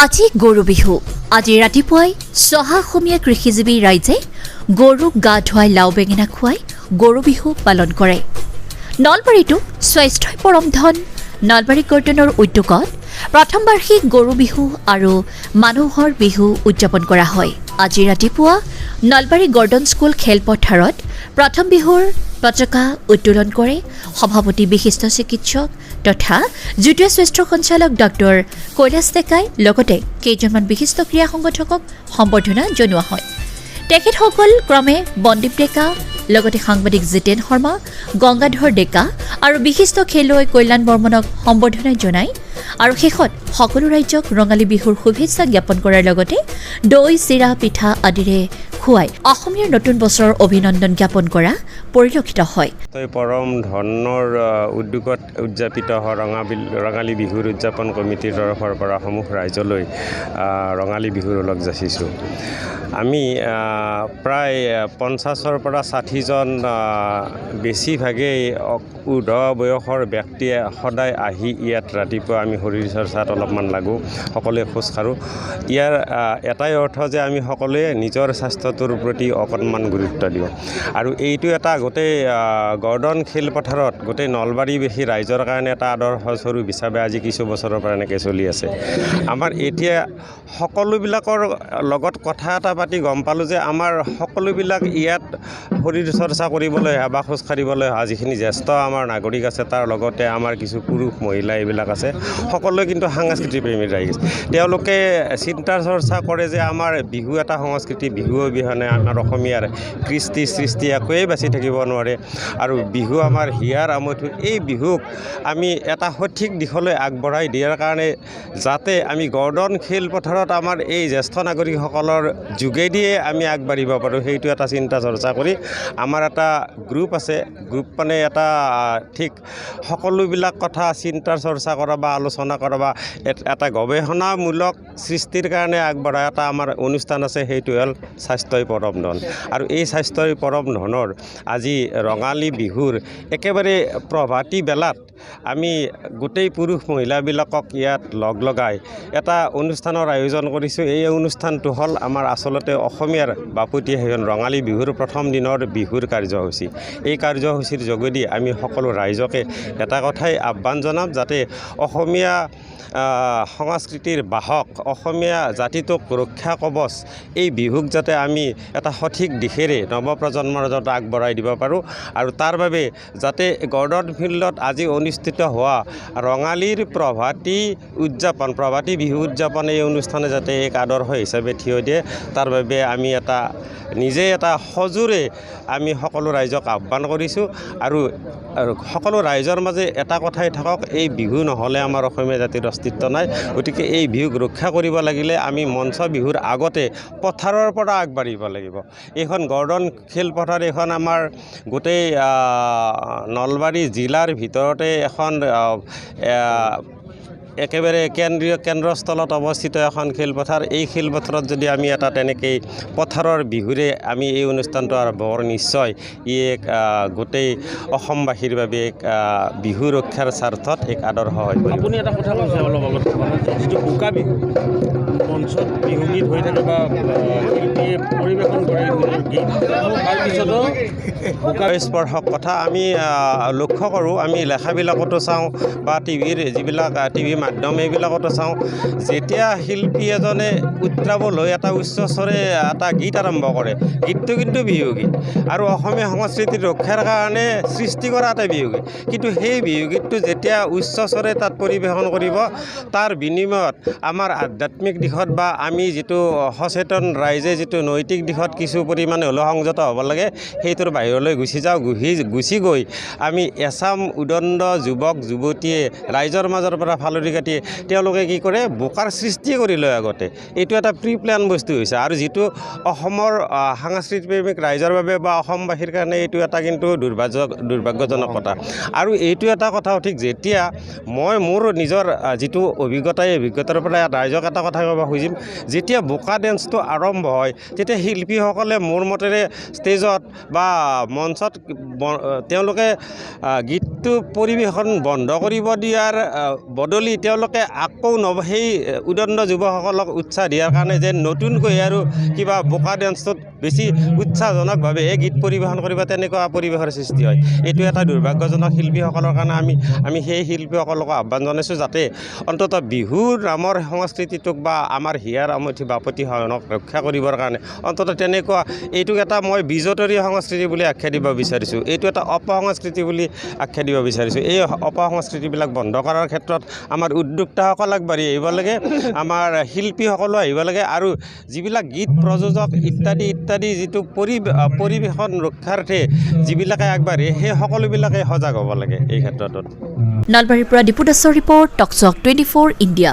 আজি গৰু বিহু। আজি ৰাতিপুৱাই চহাসমীয়া কৃষিজীৱী ৰাইজে গৰুক গা ধুৱাই লাও বেঙেনা খুৱাই গৰু বিহু পালন কৰে। নলবাৰীতো স্বাস্থ্যই পৰম ধন নলবাৰী কৰ্তনৰ উদ্যোগত প্ৰথম বাৰ্ষিক গৰু বিহু আৰু মানুহৰ বিহু উদযাপন কৰা হয়। আজি ৰাতিপুৱা নলবাৰী গৰ্ডন স্কুল খেলপথাৰত প্ৰথম বিহুৰ পতাকা উত্তোলন কৰে সভাপতি বিশিষ্ট চিকিৎসক তথা যুটীয়া স্বাস্থ্য সঞ্চালক ডক্টৰ কৈলাশ ডেকাই। লগতে কেইজনমান বিশিষ্ট ক্ৰীড়া সংগঠকক সম্বৰ্ধনা জনোৱা হয়। তেখেতসকল ক্ৰমে বন্দীপ ডেকা, লগতে সাংবাদিক জিতেন শৰ্মা, গংগাধৰ ডেকা আৰু বিশিষ্ট খেলুৱৈ কল্যাণ বৰ্মনক সম্বৰ্ধনা জনায় আৰু শেষত সকলো ৰাইজক ৰঙালী বিহুৰ শুভেচ্ছা জ্ঞাপন কৰাৰ লগতে দৈ, চিৰা, পিঠা আদিৰে খুৱাই অসমীয়াৰ নতুন বছৰৰ অভিনন্দন জ্ঞাপন কৰা পৰিলক্ষিত হয়। পৰম ধনৰ উদ্যোগত উদযাপিত হোৱা ৰঙালী বিহুৰ উদযাপন কমিটিৰ তৰফৰ পৰা সমূহ ৰাইজলৈ ৰঙালী বিহুৰ ওলগ যাচিছোঁ। আমি প্ৰায় 50ৰ পৰা 60জন বেছিভাগেই ঊৰ্ধ বয়সৰ ব্যক্তিয়ে সদায় আহি ইয়াত ৰাতিপুৱা আমি শৰীৰ চৰ্চাত অলপমান লাগোঁ, সকলোৱে খোজকাঢ়োঁ। ইয়াৰ এটাই অৰ্থ যে আমি সকলোৱে নিজৰ স্বাস্থ্যটোৰ প্ৰতি অকণমান গুৰুত্ব দিওঁ আৰু এইটো এটা গোটেই গৰ্ডন খেলপথাৰত গোটেই নলবাৰীবাসী ৰাইজৰ কাৰণে এটা আদৰ্শস্বৰূপ হিচাপে আজি কিছু বছৰৰ পৰা এনেকৈ চলি আছে। আমাৰ এতিয়া সকলোবিলাকৰ লগত কথা এটা পাতি গম পালোঁ যে আমাৰ সকলোবিলাক ইয়াত শৰীৰ চৰ্চা কৰিবলৈ বা খোজকাঢ়িবলৈ অহা যিখিনি জ্যেষ্ঠ আমাৰ নাগৰিক আছে, তাৰ লগতে আমাৰ কিছু পুৰুষ মহিলা এইবিলাক আছে, সকলোৱে কিন্তু সাংস্কৃতিক প্ৰেমী ৰাইজ। তেওঁলোকে চিন্তা চৰ্চা কৰে যে আমাৰ বিহু এটা সংস্কৃতি, বিহু অবিহনে আমাৰ অসমীয়াৰ কৃষ্টি সৃষ্টি একোৱেই বাচি থাকিব নোৱাৰে আৰু বিহু আমাৰ হিয়াৰ আমঠু। এই বিহুক আমি এটা সঠিক দিশলৈ আগবঢ়াই দিয়াৰ কাৰণে যাতে আমি গৰ্ডন খেলপথাৰত আমাৰ এই জ্যেষ্ঠ নাগৰিকসকলৰ যোগেদিয়ে আমি আগবাঢ়িব পাৰোঁ, সেইটো এটা চিন্তা চৰ্চা কৰি আমাৰ এটা গ্ৰুপ আছে। গ্ৰুপ মানে এটা ঠিক সকলোবিলাক কথা চিন্তা চৰ্চা কৰা বা আলোচনা কৰা বা এটা গৱেষণামূলক সৃষ্টিৰ কাৰণে আগবঢ়া এটা আমাৰ অনুষ্ঠান আছে, সেইটো হ'ল স্বাস্থ্যই পৰম ধন। আৰু এই স্বাস্থ্যই পৰম ধনৰ আজি ৰঙালী বিহুৰ একেবাৰে প্ৰভাতী বেলাত আমি গোটেই পুৰুষ মহিলাবিলাকক ইয়াত লগ লগাই এটা অনুষ্ঠানৰ আয়োজন কৰিছোঁ। এই অনুষ্ঠানটো হ'ল আমাৰ আচলতে অসমীয়াৰ বাপতিসাহোন ৰঙালী বিহুৰ প্ৰথম দিনৰ বিহুৰ কাৰ্যসূচী। এই কাৰ্যসূচীৰ যোগেদি আমি সকলো ৰাইজকে এটা কথাই আহ্বান জনাম, যাতে অসমীয়া সংস্কৃতিৰ বাহক, অসমীয়া জাতিটোক ৰক্ষা কৱচ এই বিহুক যাতে আমি এটা সঠিক দিশেৰে নৱপ্ৰজন্মৰ মাজত আগবঢ়াই দিব পাৰোঁ আৰু তাৰ বাবে যাতে গৰ্ডন ফিল্ডত আজি অনুষ্ঠিত হোৱা ৰঙালীৰ প্ৰভাতী বিহু উদযাপন এই অনুষ্ঠানে যাতে এক আদৰ্শ হিচাপে থিয় দিয়ে, তাৰ বাবে আমি নিজে এটা সজোৰে আমি সকলো ৰাইজক আহ্বান কৰিছোঁ আৰু সকলো ৰাইজৰ মাজে এটা কথাই থাকক, এই বিহু নহ'লে আমাৰ অসমীয়া জাতিৰ অস্তিত্ব নাই। গতিকে এই বিহুক ৰক্ষা কৰিব লাগিলে আমি মঞ্চ বিহুৰ আগতে পথাৰৰ পৰা আগবাঢ়িব লাগিব। এইখন গৰ্ডন খেলপথাৰ, এইখন আমাৰ গোটেই নলবাৰী জিলাৰ ভিতৰতে এখন একেবাৰে কেন্দ্ৰস্থলত অৱস্থিত এখন খেলপথাৰ। এই খেলপথাৰত যদি আমি এটা তেনেকৈ পথাৰৰ বিহুৰে আমি এই অনুষ্ঠানটো আৰম্ভ কৰোঁ, নিশ্চয় ই এক গোটেই অসমবাসীৰ বাবে এক বিহু ৰক্ষাৰ স্বাৰ্থত এক আদৰ্শ হয়। আপুনি এটা কথা কৈছে অলপ আগত, যিটো বোকা বিহু মঞ্চত বিহুগীত হৈ থাকে বা শিল্পীয়ে পৰিৱেশন কৰে গীত, তাৰপিছতো বোকা স্পৰ্শক কথা আমি লক্ষ্য কৰোঁ। আমি লেখাবিলাকতো চাওঁ বা টিভিৰ যিবিলাক টিভি মাধ্যম এইবিলাকতো চাওঁ, যেতিয়া শিল্পী এজনে উত্ৰাৱল হৈ এটা উচ্চস্বৰে এটা গীত আৰম্ভ কৰে, গীতটো কিন্তু বিহুগীত আৰু অসমীয়া সংস্কৃতিৰ ৰক্ষাৰ কাৰণে সৃষ্টি কৰা এটা বিহুগীত। কিন্তু সেই বিহুগীতটো যেতিয়া উচ্চস্বৰে তাত পৰিৱেশন কৰিব, তাৰ বিনিময়ত আমাৰ আধ্যাত্মিক দিশত বা আমি যিটো সচেতন ৰাইজে যিটো নৈতিক দিশত কিছু পৰিমাণে হ'লেও সংযত হ'ব লাগে, সেইটোৰ বাহিৰলৈ গুচি গৈ আমি এচাম উদণ্ড যুৱক যুৱতীয়ে ৰাইজৰ মাজৰ পৰা ফালৰি কাটি তেওঁলোকে কি কৰে, বোকাৰ সৃষ্টি কৰি লয় আগতে। এইটো এটা প্ৰি প্লেন বস্তু হৈছে আৰু যিটো অসমৰ সাংস্কৃতিক প্ৰেমিক ৰাইজৰ বাবে বা অসমবাসীৰ কাৰণে এইটো এটা কিন্তু দুৰ্ভাগ্যজনক কথা। আৰু এইটো এটা কথা ঠিক, যেতিয়া মই মোৰ নিজৰ যিটো অভিজ্ঞতাৰ পৰা ৰাইজক এটা কথা জনাব খুজিম যেতিয়া বোকা ডেন্সটো আৰম্ভ হয় তেতিয়া শিল্পীসকলে মোৰ মতেৰে ষ্টেজত বা মঞ্চত তেওঁলোকে গীতটো পৰিৱেশন বন্ধ কৰিব দিয়াৰ বদলি তেওঁলোকে আকৌ সেই উদণ্ড যুৱকসকলক উৎসাহ দিয়াৰ কাৰণে যে নতুনকৈ আৰু কিবা বোকা ডেন্সটোত বেছি উৎসাহজনকভাৱে গীত পৰিৱেশন কৰিব তেনেকুৱা পৰিৱেশৰ সৃষ্টি হয়। এইটো এটা দুৰ্ভাগ্যজনক শিল্পীসকলৰ কাৰণে আমি সেই শিল্পীসকলক আহ্বান জনাইছোঁ যাতে অন্ততঃ বিহুৰ নামৰ সংস্কৃতিটোক বা আমাৰ হিয়াৰ আমঠি বাপতি সাহোনক ৰক্ষা কৰিবৰ কাৰণে অন্ততঃ তেনেকুৱা এইটোক এটা মই বিজতৰীয় সংস্কৃতি বুলি আখ্যা দিব বিচাৰিছোঁ। এইটো এটা অপসংস্কৃতি বুলি আখ্যা দিব বিচাৰিছোঁ। এই অপসংস্কৃতিবিলাক বন্ধ কৰাৰ ক্ষেত্ৰত আমাৰ উদ্যোক্তাসকল আগবাঢ়ি আহিব লাগে, আমাৰ শিল্পীসকলো আহিব লাগে আৰু যিবিলাক গীত প্ৰযোজক ইত্যাদি যিটো পৰিৱেশন ৰক্ষাৰ্থে যিবিলাকে আগবাঢ়ে সেই সকলোবিলাকে সজাগ হ'ব লাগে এই ক্ষেত্ৰটোত। নলবাৰীৰ পৰা দীপু দাসৰ ৰিপৰ্ট, টকচক 24 ইণ্ডিয়া।